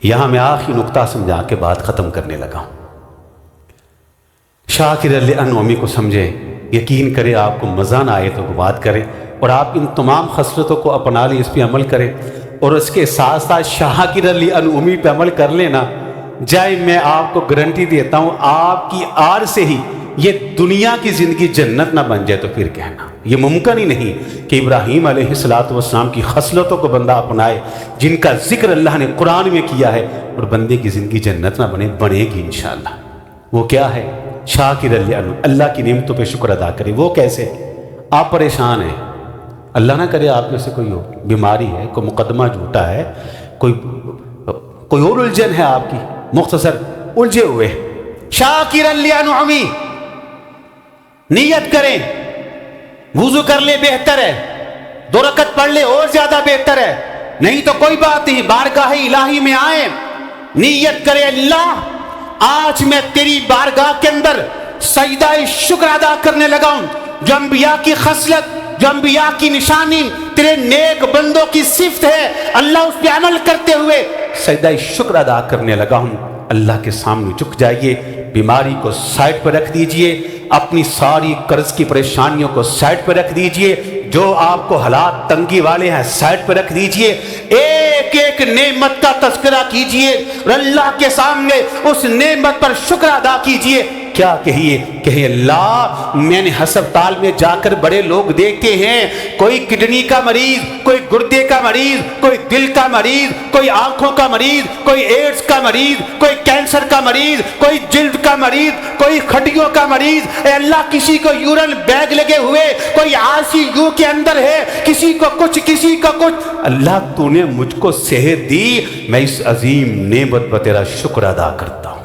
یہاں میں آخری نقطہ سمجھا کے بات ختم کرنے لگا ہوں۔ شاکر لانعمی کو سمجھیں، یقین کرے، آپ کو مزہ نہ آئے تو بات کریں، اور آپ ان تمام خصلتوں کو اپنا لیں، اس پہ عمل کریں، اور اس کے ساتھ ساتھ شاکر لانعمی پہ عمل کر لینا جائے، میں آپ کو گارنٹی دیتا ہوں آپ کی آر سے ہی یہ دنیا کی زندگی جنت نہ بن جائے تو پھر کہنا۔ یہ ممکن ہی نہیں کہ ابراہیم علیہ السلام کی خصلتوں کو بندہ اپنائے جن کا ذکر اللہ نے قرآن میں کیا ہے، اور بندے کی زندگی جنت نہ بنے گی انشاءاللہ۔ وہ کیا ہے؟ شاکر اللہ کی نعمتوں پہ شکر ادا کرے۔ وہ کیسے؟ آپ پریشان ہیں، اللہ نہ کرے آپ میں سے کوئی ہو، بیماری ہے، کوئی مقدمہ جھوٹا ہے، کوئی اور الجھن ہے آپ کی، مختصر الجھے ہوئے، شاکر لانعمی نیت کریں، وضو کر لے بہتر ہے، 2 رکعت پڑھ لے اور زیادہ بہتر ہے، نہیں تو کوئی بات نہیں، بارگاہ الہی میں آئیں، نیت کرے اللہ آج میں تیری بارگاہ کے اندر سجدہ شکر ادا کرنے لگا ہوں، جو انبیاء کی خصلت، جو انبیاء کی نشانی، تیرے نیک بندوں کی صفت ہے، اللہ اس پہ عمل کرتے ہوئے سجدہ شکر ادا کرنے لگا ہوں۔ اللہ کے سامنے جھک جائیے، بیماری کو سائڈ پہ رکھ دیجئے، اپنی ساری قرض کی پریشانیوں کو سائڈ پہ رکھ دیجئے، جو آپ کو حالات تنگی والے ہیں سائڈ پہ رکھ دیجئے، ایک ایک نعمت کا تذکرہ کیجئے اور اللہ کے سامنے اس نعمت پر شکر ادا کیجئے۔ کیا کہیے اللہ میں نے ہسپتال میں جا کر بڑے لوگ دیکھتے ہیں، کوئی کڈنی کا مریض، کوئی گردے کا مریض، کوئی دل کا مریض، کوئی آنکھوں کا مریض، کوئی ایڈز کا مریض، کوئی کینسر کا مریض، کوئی جلد کا مریض، کوئی ہڈیوں کا مریض، اے اللہ کسی کو یورین بیگ لگے ہوئے، کوئی ICU کے اندر ہے، کسی کو کچھ کسی کو کچھ، اللہ تو نے مجھ کو صحت دی، میں اس عظیم نعمت پر تیرا شکر ادا کرتا ہوں۔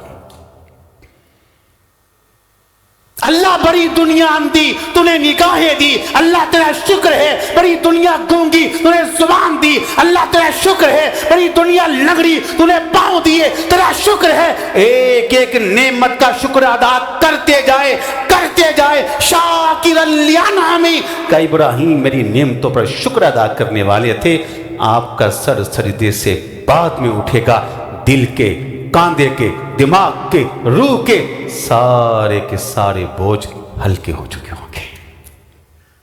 اللہ بڑی دنیا اندھی تو نے نگاہیں دی، اللہ تیرا شکر ہے، بڑی دنیا گونگی تو نے زبان دی، اللہ تیرا شکر ہے، بڑی دنیا لنگڑی تو نے پاؤں دیے، تیرا شکر ہے۔ ایک ایک نعمت کا شکر ادا کرتے جائے شاکر لانعمی کہ ابراہیم میری نعمتوں پر شکر ادا کرنے والے تھے۔ آپ کا سر سجدے سے بعد میں اٹھے گا، دل کے، کاندھے کے، دماغ کے، روح کے سارے بوجھ ہلکے ہو چکے ہوں۔